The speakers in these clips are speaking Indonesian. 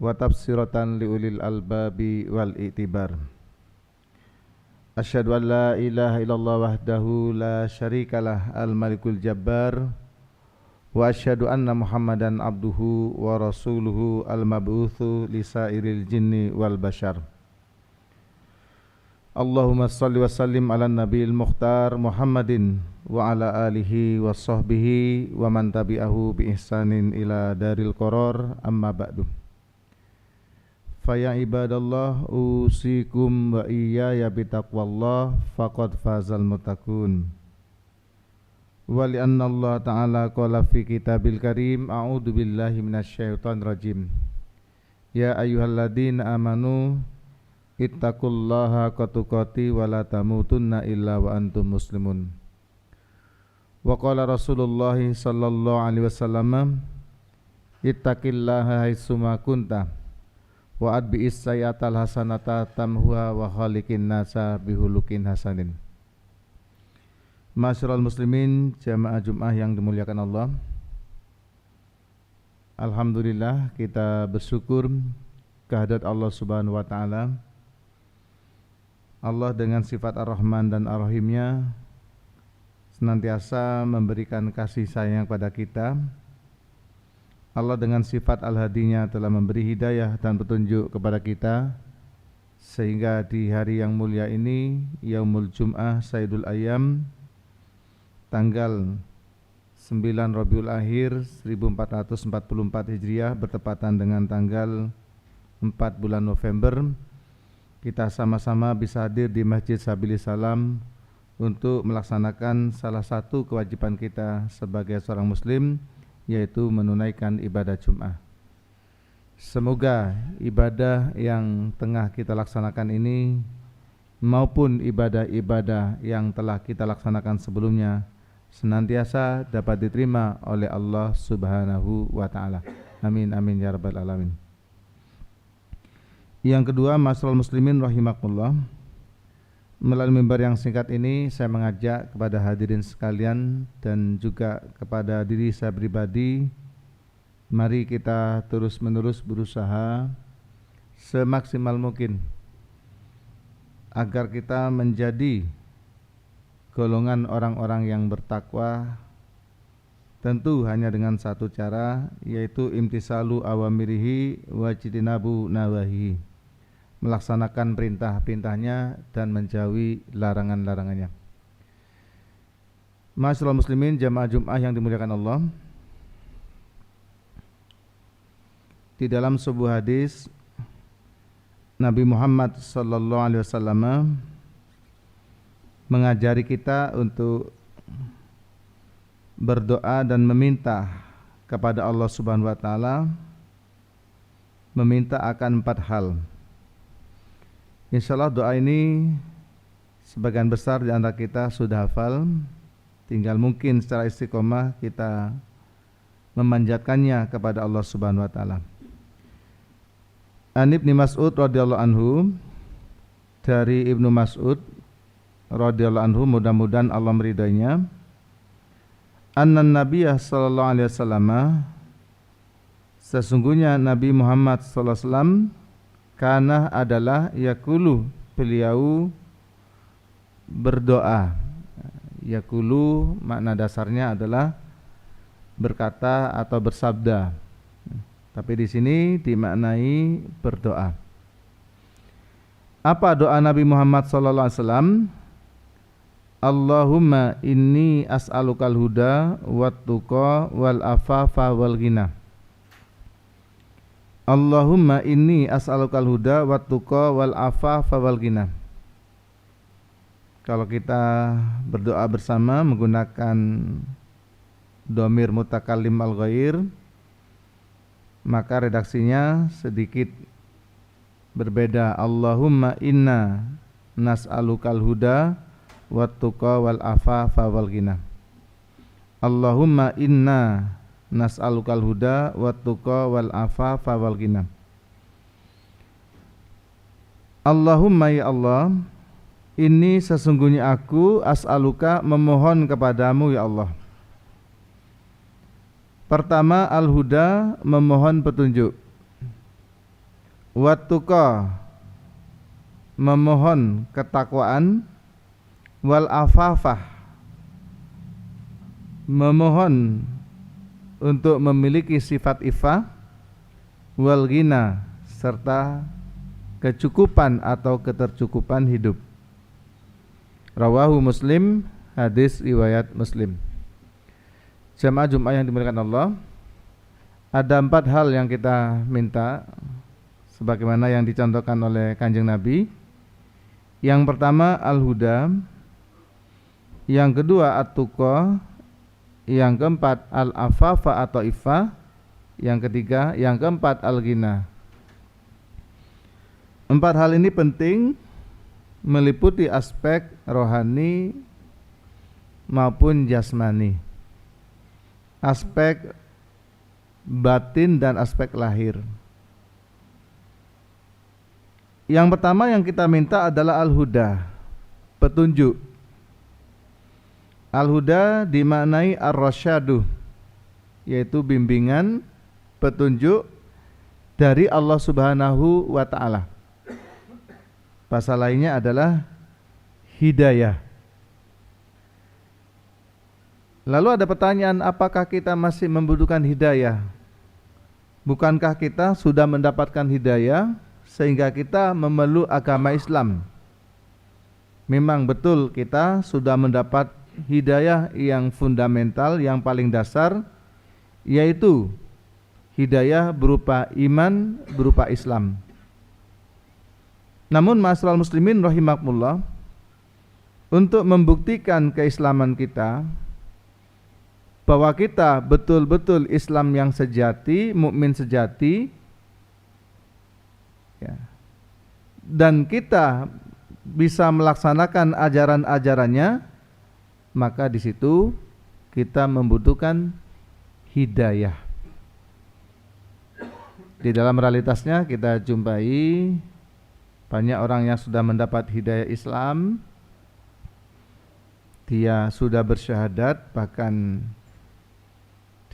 wa tafsiratan liulil albabi wal i'tibar. Asyhadu an la ilaha illallah wahdahu la syarikalah al-malikul jabbar wa asyhadu anna Muhammadan abduhu wa rasuluhu al-mab'utsu lisairil jinni wal bashar. Allahumma salli wa sallim ala nabiyil mukhtar Muhammadin wa ala alihi wa sahbihi wa man tabi'ahu bi ihsanin ila daril qarar, amma ba'du. Faya ibadallah usikum wa iyaya bitaqwallah faqad fazal muttaqun. Wa li anna Allah ta'ala qala fi kitabil karim a'udzu billahi minasyaitonir rajim. Ya ayyuhalladzina amanu ittaqullaha haqqa tuqatih wa la tamutunna illa wa antum muslimun. Wa qala Rasulullah sallallahu alaihi wasallam ittaqillaha haitsuma kunta wa adbi'is sayyatal hasanata tamhuha wa khaliqin nasa bihulukin hasanin. Masyarul muslimin, jamaah Jumat yang dimuliakan Allah, alhamdulillah kita bersyukur kehadirat Allah Subhanahu wa taala. Allah dengan sifat Ar-Rahman dan Ar-Rahimnya senantiasa memberikan kasih sayang kepada kita. Allah dengan sifat Al-Hadinya telah memberi hidayah dan petunjuk kepada kita, sehingga di hari yang mulia ini, Yaumul Jum'ah Sayyidul Ayyam, tanggal 9 Rabiul Akhir 1444 Hijriah, bertepatan dengan tanggal 4 bulan November, kita sama-sama bisa hadir di Masjid Sabilis Salam untuk melaksanakan salah satu kewajiban kita sebagai seorang muslim, yaitu menunaikan ibadah Jum'ah. Semoga ibadah yang tengah kita laksanakan ini maupun ibadah-ibadah yang telah kita laksanakan sebelumnya senantiasa dapat diterima oleh Allah Subhanahu wa taala. Amin amin ya rabbal alamin. Yang kedua, masyarul muslimin rahimakumullah, melalui mimbar yang singkat ini saya mengajak kepada hadirin sekalian dan juga kepada diri saya pribadi, mari kita terus-menerus berusaha semaksimal mungkin agar kita menjadi golongan orang-orang yang bertakwa, tentu hanya dengan satu cara, yaitu imtisalu awamirihi wajtinabu nawahihi, melaksanakan perintah-perintahnya dan menjauhi larangan-larangannya. Masyarul muslimin, jamaah Jum'ah yang dimuliakan Allah, di dalam sebuah hadis Nabi Muhammad sallallahu alaihi wasallam mengajari kita untuk berdoa dan meminta kepada Allah Subhanahu wa taala, meminta akan 4 hal. Insyaallah doa ini sebagian besar di antara kita sudah hafal, tinggal mungkin secara istiqomah kita memanjatkannya kepada Allah Subhanahu wa taala. An Ibnu Mas'ud radhiyallahu anhu, dari Ibnu Mas'ud radhiyallahu anhu, mudah-mudahan Allah meridainya, annan nabiyya sallallahu alaihi wasallam, sesungguhnya Nabi Muhammad sallallahu alaihi wasallam, kana adalah yakulu, beliau berdoa. Yakulu makna dasarnya adalah berkata atau bersabda, tapi di sini dimaknai berdoa. Apa doa Nabi Muhammad sallallahu alaihi wasallam? Allahumma inni as'alukal huda wat tuqa wal afafa wal ghina. Allahumma inni as'alukal huda wat tuqa wal afafa wal ghina. Kalau kita berdoa bersama menggunakan dhamir mutakallim al-ghair, maka redaksinya sedikit berbeda. Allahumma inna nas'alukal huda wat tuqa wal afafa wal ghina. Allahumma inna nas'alukal huda wat tuqa wal afafa wal ghina. Allahumma ya Allah, ini sesungguhnya aku as'aluka memohon kepadamu ya Allah. Pertama al-huda, memohon petunjuk. Wattuqa, memohon ketakwaan. Wal afafah, memohon untuk memiliki sifat ifah. Wal ghina, serta kecukupan atau ketercukupan hidup. Rawahu Muslim, hadis riwayat Muslim. Jamaah Jumat yang dimuliakan Allah, ada 4 hal yang kita minta sebagaimana yang dicontohkan oleh Kanjeng Nabi. Yang pertama al-huda, yang kedua at-tuqa, yang keempat al-afafa atau ifah, yang ketiga, yang keempat al-ghina. 4 hal ini penting, meliputi aspek rohani maupun jasmani, aspek batin dan aspek lahir. Yang pertama yang kita minta adalah al-huda, petunjuk. Al-huda dimaknai ar-rasyadu, yaitu bimbingan, petunjuk dari Allah Subhanahu wa ta'ala. Bahasa lainnya adalah hidayah. Lalu ada pertanyaan, apakah kita masih membutuhkan hidayah? Bukankah kita sudah mendapatkan hidayah sehingga kita memeluk agama Islam? Memang betul kita sudah mendapat hidayah yang fundamental, yang paling dasar, yaitu hidayah berupa iman, berupa Islam. Namun ma'asyiral muslimin rahimakumullah, untuk membuktikan keislaman kita, bahwa kita betul-betul Islam yang sejati, mukmin sejati, ya, dan kita bisa melaksanakan ajaran-ajarannya, maka di situ kita membutuhkan hidayah. Di dalam realitasnya kita jumpai banyak orang yang sudah mendapat hidayah Islam, dia sudah bersyahadat, bahkan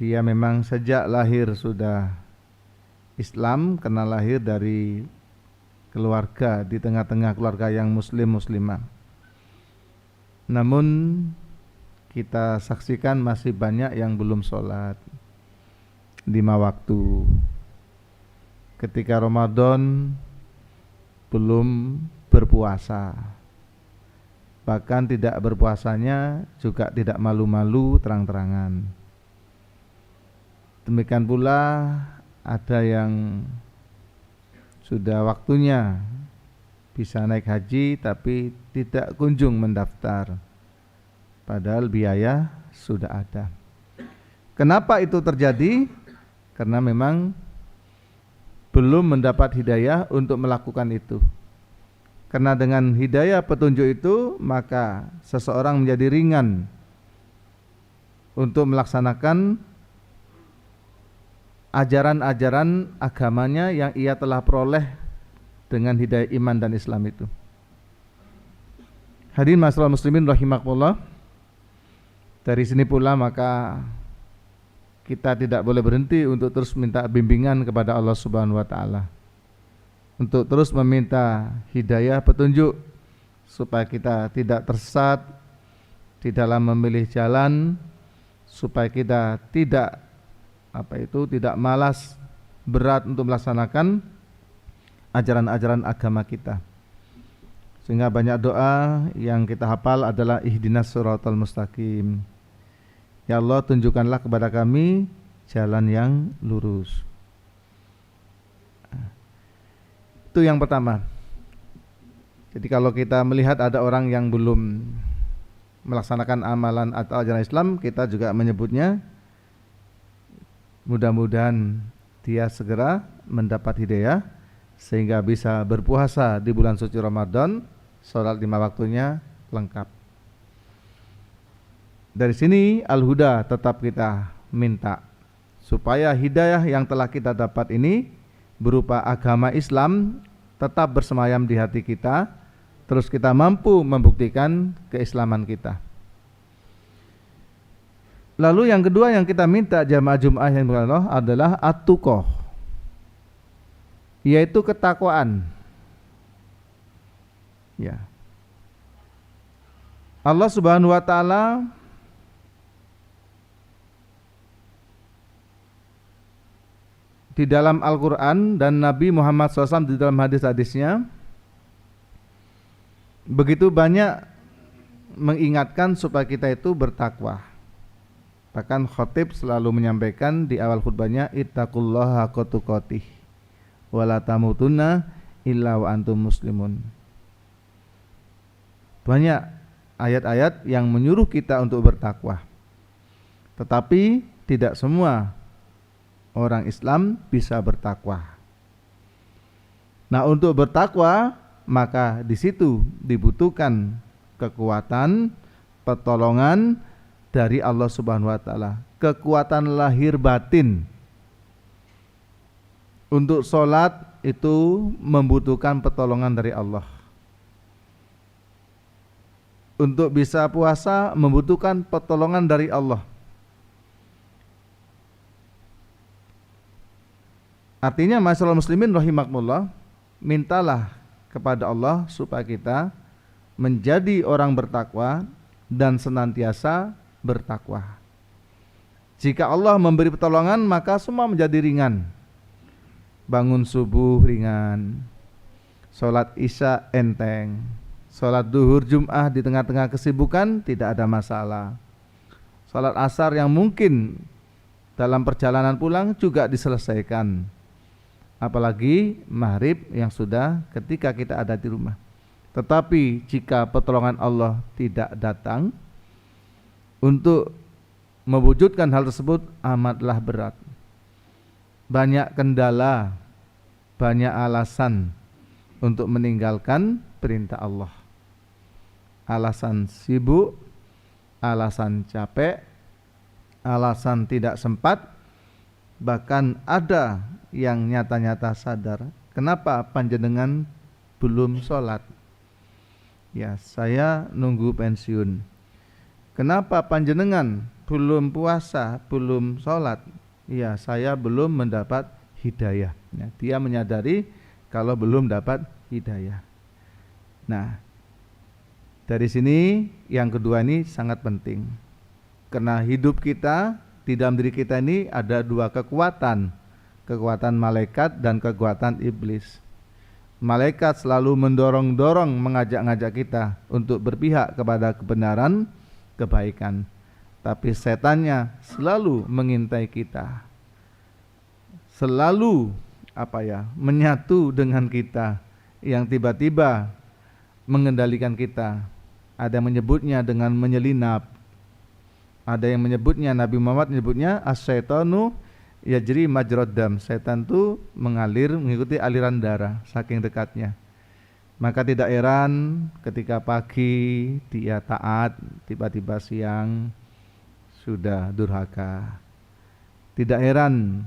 dia memang sejak lahir sudah Islam karena lahir dari keluarga, di tengah-tengah keluarga yang muslim-muslimah. Namun kita saksikan masih banyak yang belum sholat 5 waktu. Ketika Ramadan belum berpuasa, bahkan tidak berpuasanya juga tidak malu-malu terang-terangan. Demikian pula ada yang sudah waktunya bisa naik haji tapi tidak kunjung mendaftar, padahal biaya sudah ada. Kenapa itu terjadi? Karena memang belum mendapat hidayah untuk melakukan itu. Karena dengan hidayah petunjuk itu, maka seseorang menjadi ringan untuk melaksanakan ajaran-ajaran agamanya yang ia telah peroleh dengan hidayah iman dan Islam itu. Hadirin ma'asyiral muslimin rahimakumullah, dari sini pula maka kita tidak boleh berhenti untuk terus minta bimbingan kepada Allah Subhanahu wa ta'ala, untuk terus meminta hidayah petunjuk supaya kita tidak tersesat di dalam memilih jalan, supaya kita tidak malas berat untuk melaksanakan ajaran-ajaran agama kita. Sehingga banyak doa yang kita hafal adalah ihdinas siratal mustaqim. Ya Allah, tunjukkanlah kepada kami jalan yang lurus. Itu yang pertama. Jadi kalau kita melihat ada orang yang belum melaksanakan amalan atau ajaran Islam, kita juga menyebutnya mudah-mudahan dia segera mendapat hidayah sehingga bisa berpuasa di bulan suci Ramadan, sholat 5 waktunya lengkap. Dari sini al-huda tetap kita minta supaya hidayah yang telah kita dapat ini berupa agama Islam tetap bersemayam di hati kita, terus kita mampu membuktikan keislaman kita. Lalu yang kedua yang kita minta jamaah Jumat yang berkah adalah at-tuqah, yaitu ketakwaan. Ya. Allah Subhanahu wa taala di dalam Al-Qur'an dan Nabi Muhammad SAW di dalam hadis-hadisnya begitu banyak mengingatkan supaya kita itu bertakwa. Bahkan khatib selalu menyampaikan di awal khutbahnya, ittaqullaha haqqa tuqatih wa la tamutunna illa wa antum muslimun. Banyak ayat-ayat yang menyuruh kita untuk bertakwa. Tetapi tidak semua orang Islam bisa bertakwa. Nah, untuk bertakwa maka di situ dibutuhkan kekuatan, pertolongan dari Allah Subhanahu wa taala, kekuatan lahir batin. Untuk sholat itu membutuhkan pertolongan dari Allah. Untuk bisa puasa membutuhkan pertolongan dari Allah. Artinya masyaallah muslimin rahimakumullah, mintalah kepada Allah supaya kita menjadi orang bertakwa dan senantiasa bertakwa. Jika Allah memberi pertolongan maka semua menjadi ringan. Bangun subuh ringan, sholat isya enteng, sholat duhur Jum'ah di tengah-tengah kesibukan tidak ada masalah. Sholat asar yang mungkin dalam perjalanan pulang juga diselesaikan. Apalagi maghrib yang sudah ketika kita ada di rumah. Tetapi jika pertolongan Allah tidak datang, untuk mewujudkan hal tersebut amatlah berat. Banyak kendala, banyak alasan untuk meninggalkan perintah Allah. Alasan sibuk, alasan capek, alasan tidak sempat, bahkan ada yang nyata-nyata sadar, kenapa panjenengan belum sholat? Ya, saya nunggu pensiun. Kenapa panjenengan belum puasa, belum sholat? Ya, saya belum mendapat hidayah. Ya, dia menyadari kalau belum dapat hidayah. Nah, dari sini yang kedua ini sangat penting. Karena hidup kita, di dalam diri kita ini ada dua kekuatan. Kekuatan malaikat dan kekuatan iblis. Malaikat selalu mendorong-dorong, mengajak-ngajak kita untuk berpihak kepada kebenaran, kebaikan. Tapi setannya selalu mengintai kita. Selalu menyatu dengan kita, yang tiba-tiba mengendalikan kita. Ada yang menyebutnya dengan menyelinap. Ada yang menyebutnya, Nabi Muhammad menyebutnya as-syaitanu yajri majrad dam. Setan itu mengalir mengikuti aliran darah, saking dekatnya. Maka tidak heran ketika pagi dia taat, tiba-tiba siang sudah durhaka. Tidak heran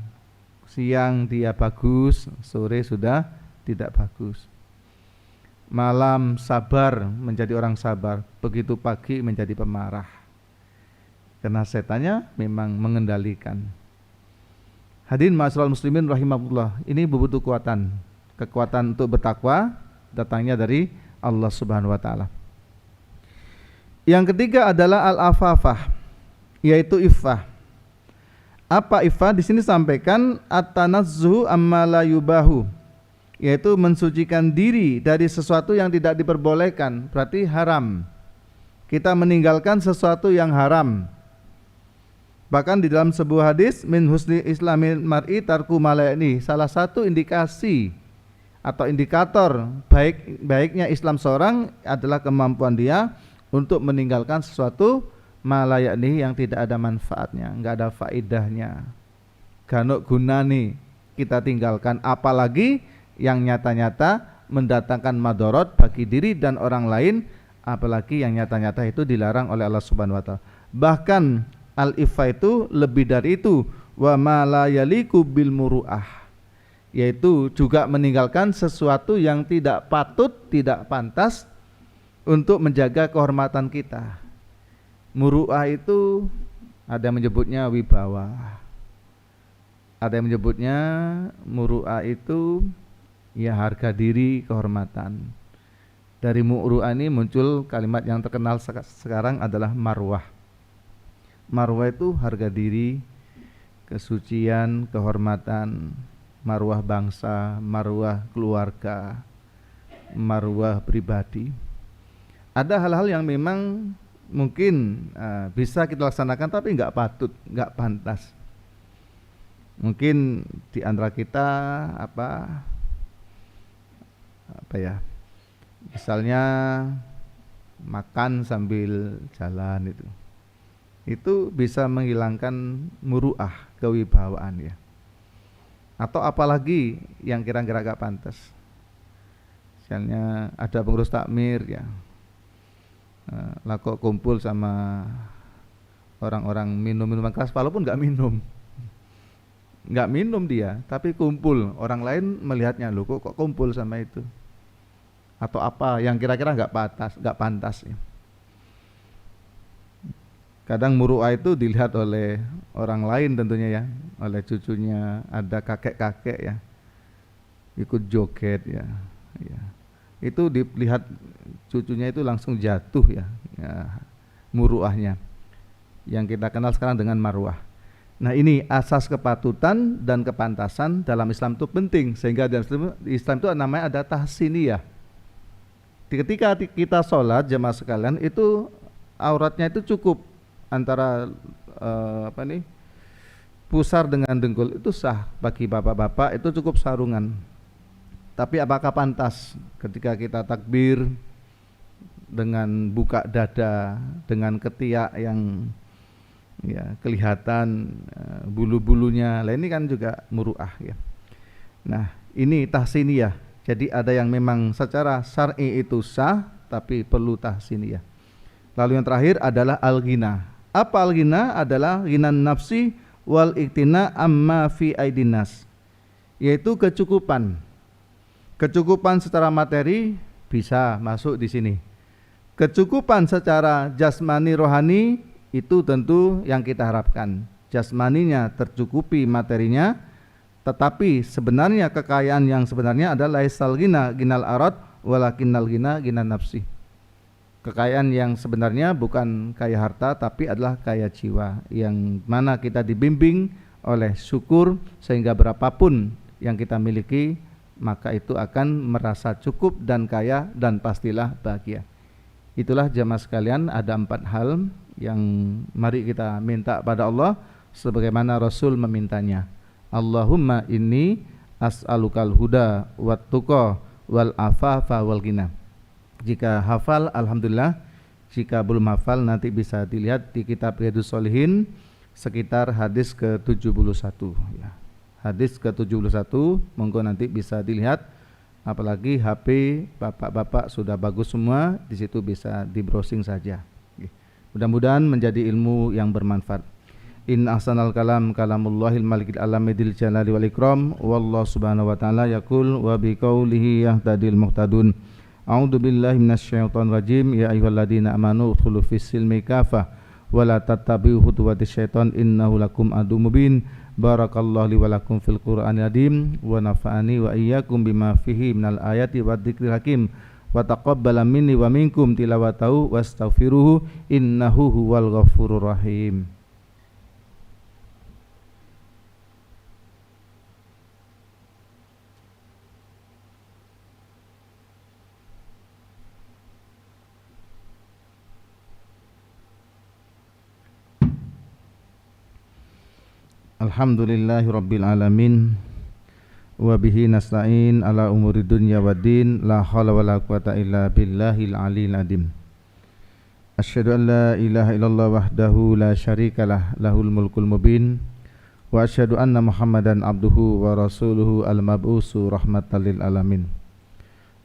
siang dia bagus, sore sudah tidak bagus. Malam sabar menjadi orang sabar, begitu pagi menjadi pemarah. Karena setannya memang mengendalikan. Hadirin ma'asyiral muslimin rahimahullah, ini butuh kekuatan untuk bertakwa datangnya dari Allah Subhanahu wa taala. Yang ketiga adalah al-afafah, yaitu iffah. Apa iffah? Di sini sampaikan at-tanazzuhu amma la yubahu, yaitu mensucikan diri dari sesuatu yang tidak diperbolehkan, berarti haram. Kita meninggalkan sesuatu yang haram. Bahkan di dalam sebuah hadis, min husni islamil mar'i tarku malayani, salah satu indikasi atau indikator baiknya Islam seorang adalah kemampuan dia untuk meninggalkan sesuatu malayani yang tidak ada manfaatnya, enggak ada faedahnya, ganuk gunani kita tinggalkan, apalagi yang nyata-nyata mendatangkan madorot bagi diri dan orang lain, apalagi yang nyata-nyata itu dilarang oleh Allah Subhanahu wa taala. Bahkan al-iffah itu lebih dari itu, wa ma la yaliku bil muru'ah, yaitu juga meninggalkan sesuatu yang tidak patut, tidak pantas untuk menjaga kehormatan kita. Muru'ah itu ada yang menyebutnya wibawa, ada yang menyebutnya muru'ah itu ya harga diri, kehormatan. Dari mu'ruah ini muncul kalimat yang terkenal sekarang adalah marwah. Marwah itu harga diri, kesucian, kehormatan, marwah bangsa, marwah keluarga, marwah pribadi. Ada hal-hal yang memang mungkin bisa kita laksanakan tapi nggak patut, nggak pantas. Mungkin di antara kita apa ya, misalnya makan sambil jalan itu bisa menghilangkan muruah, kewibawaan ya. Atau apalagi yang kira-kira gak pantas, misalnya ada pengurus takmir ya, kok kumpul sama orang-orang minum minuman keras walaupun nggak minum dia, tapi kumpul, orang lain melihatnya, loh kok kumpul sama itu, atau apa yang kira-kira nggak pantas ya. Kadang muruah itu dilihat oleh orang lain tentunya ya, oleh cucunya, ada kakek-kakek ya ikut joget ya. Itu dilihat cucunya itu langsung jatuh ya, muruahnya yang kita kenal sekarang dengan marwah. Nah ini asas kepatutan dan kepantasan dalam Islam itu penting, sehingga dalam Islam itu namanya ada tahsiniyah. Ketika kita sholat jamaah sekalian itu auratnya itu cukup antara pusar dengan dengkul itu sah bagi bapak-bapak, itu cukup sarungan. Tapi apakah pantas ketika kita takbir dengan buka dada, dengan ketiak yang ya kelihatan bulu-bulunya, lah ini kan juga muruah ya. Nah ini tahsiniyah, jadi ada yang memang secara syar'i itu sah tapi perlu tahsiniyah. Lalu yang terakhir adalah al-ghina. Apa al-ghina? Adalah ghinan nafsi wal iktina amma fi aidinas, yaitu kecukupan. Kecukupan secara materi bisa masuk di sini. Kecukupan secara jasmani rohani itu tentu yang kita harapkan. Jasmaninya tercukupi materinya, tetapi sebenarnya kekayaan yang sebenarnya adalah laisal ghina ginal arad walakinnal ghina ginan nafsi. Kekayaan yang sebenarnya bukan kaya harta tapi adalah kaya jiwa, yang mana kita dibimbing oleh syukur sehingga berapapun yang kita miliki maka itu akan merasa cukup dan kaya dan pastilah bahagia. Itulah jamaah sekalian, ada 4 hal yang mari kita minta pada Allah sebagaimana Rasul memintanya. Allahumma inni as'alukal huda wat tuqa wal afafa wal ghina. Jika hafal alhamdulillah, jika belum hafal nanti bisa dilihat di kitab Riyadhus Shalihin sekitar hadis ke-71 ya. Hadis ke-71 monggo nanti bisa dilihat, apalagi HP bapak-bapak sudah bagus semua, di situ bisa di browsing saja. Mudah-mudahan menjadi ilmu yang bermanfaat. In ahsanal kalam kalamullahil malikil alamidil jalali wal ikram, wallahu subhanahu wa ta'ala yaqul wa biqaulihi yahtadil muhtadun. A'udzu billahi minasyaitonir rajim. Ya ayyuhalladzina amanu udkhulu fis silmi kafah wa la tattabi'u khutuwatis syaiton innahu lakum aduwwum mubin. Barakallahu li wa lakum fil Qur'anil azim wa nafa'ani wa iyyakum bima fihi minal ayati waddzikril hakim wa taqabbala minni wa minkum tilawatahu wastaghfiruhu innahu huwal ghafurur rahim. Alhamdulillahi rabbil alamin wa bihi nasta'in ala umuri dunya waddin, la haula wala quwata illa billahil aliyil azim. Asyhadu an la ilaha illallah wahdahu la syarikalah lahul mulkul mubin wa asyhadu anna Muhammadan abduhu wa rasuluhu al-mab'usu rahmatan lil alamin.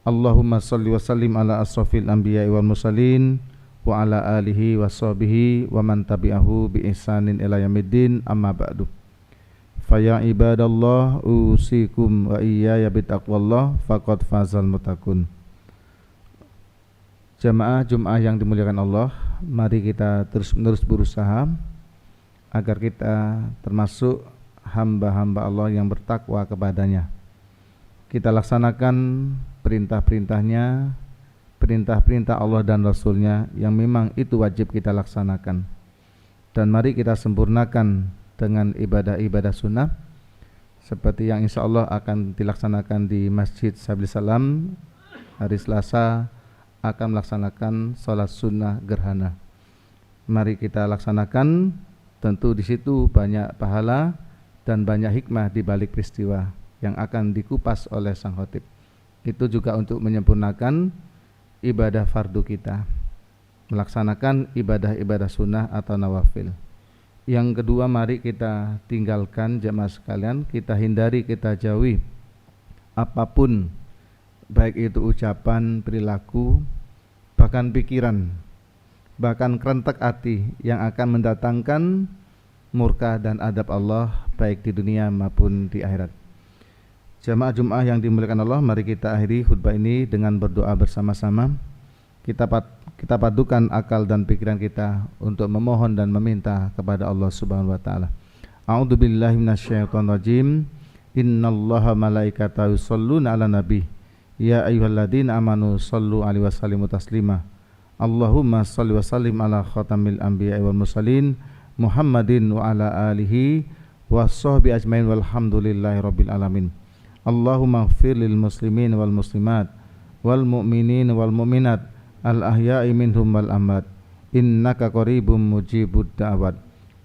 Allahumma shalli wa sallim ala asrafil anbiya'i wal mursalin wa ala alihi wa sahbihi wa man tabi'ahu bi ihsanin ila yaumiddin, amma ba'du. Faya ibadallah usikum wa iyaya bitaqwallah faqad fazal muttaqun. Jamaah Jumat yang dimuliakan Allah, mari kita terus-menerus berusaha agar kita termasuk hamba-hamba Allah yang bertakwa kepadanya. kita laksanakan perintah-perintahnya, perintah-perintah Allah dan Rasulnya yang memang itu wajib kita laksanakan. Dan mari kita sempurnakan dengan ibadah-ibadah sunnah seperti yang insya Allah akan dilaksanakan di Masjid Sabil Salam hari Selasa, akan melaksanakan sholat sunnah gerhana. Mari kita laksanakan, tentu di situ banyak pahala dan banyak hikmah di balik peristiwa yang akan dikupas oleh sang khatib. Itu juga untuk menyempurnakan ibadah fardu kita, melaksanakan ibadah-ibadah sunnah atau nawafil. Yang kedua, mari kita tinggalkan jemaah sekalian, kita hindari, kita jauhi apapun, baik itu ucapan, perilaku, bahkan pikiran, bahkan kerentek hati yang akan mendatangkan murka dan adab Allah baik di dunia maupun di akhirat. Jamaah Jumat yang dimuliakan Allah, mari kita akhiri khutbah ini dengan berdoa bersama-sama. Kita padukan akal dan pikiran kita untuk memohon dan meminta kepada Allah Subhanahu wa taala. A'udzubillahi minasyaitonirrajim. Innallaha malaikatahu yusholluna 'alan nabi. Ya ayyuhalladzina amanu shallu 'alaihi wa sallimu taslima. Allahumma shalli wa sallim ala khatamil anbiya'i wal mursalin Muhammadin wa ala alihi wa sahbihi ajmain walhamdulillahi rabbil alamin. Allahumma ighfir lil muslimin wal muslimat wal mu'minin wal mu'minat al ahya'i minhum wal amwat innaka qaribum mujibud da'wat.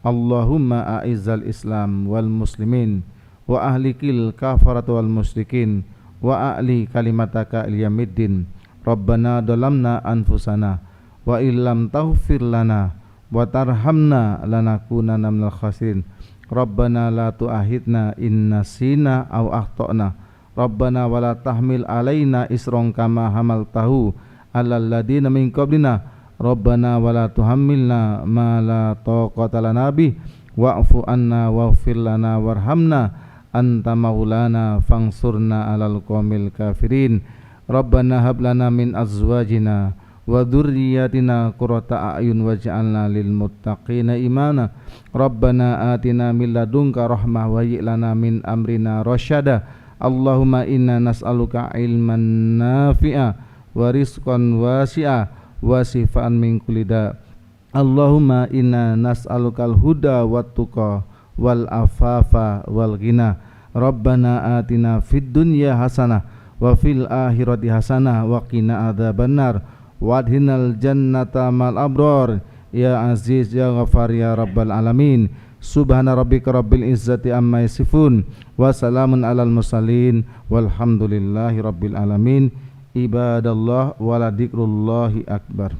Allahumma a'izzal islam wal muslimin wa ahlikil kafarat wal musyrikin wa a'li kalimataka il yamiddin. Rabbana dalamna anfusana wa illam taghfir lana wa tarhamna lanakunanna minal khasirin. Rabbana la tu'ahidna in nasina aw akhtana. Rabbana wala tahmil alaina isran kama hamaltahu alal ladina min qablina. Rabbana wala tuhammilna ma la taqata lana bih wa'fu anna waghfir lana warhamna anta maulana fansurna alal qaumil kafirin. Rabbana hab lana min azwajina wa dzurriyyatina qurrata a'yun waj'alna lil muttaqina imana. Rabbana atina min ladunka rahmah wa hayyi lana min amrina rasyada. Allahumma inna nas'aluka ilman nafi'a wa rizqan wasi'a wa sifaan min kulli da. Allahumma inna nas'alukal huda wat tuqa wal afafa wal ghina. Rabbana atina fid dunya hasanah wa fil akhirati hasanah wa qina adzabannar wa adhinal jannata mal abrar ya aziz ya ghafar ya rabbal alamin. Subhana rabbika rabbil izzati amma yasifun wa salamun alal mursalin walhamdulillahi rabbil alamin. Ibadallah wala dzikrullahi akbar.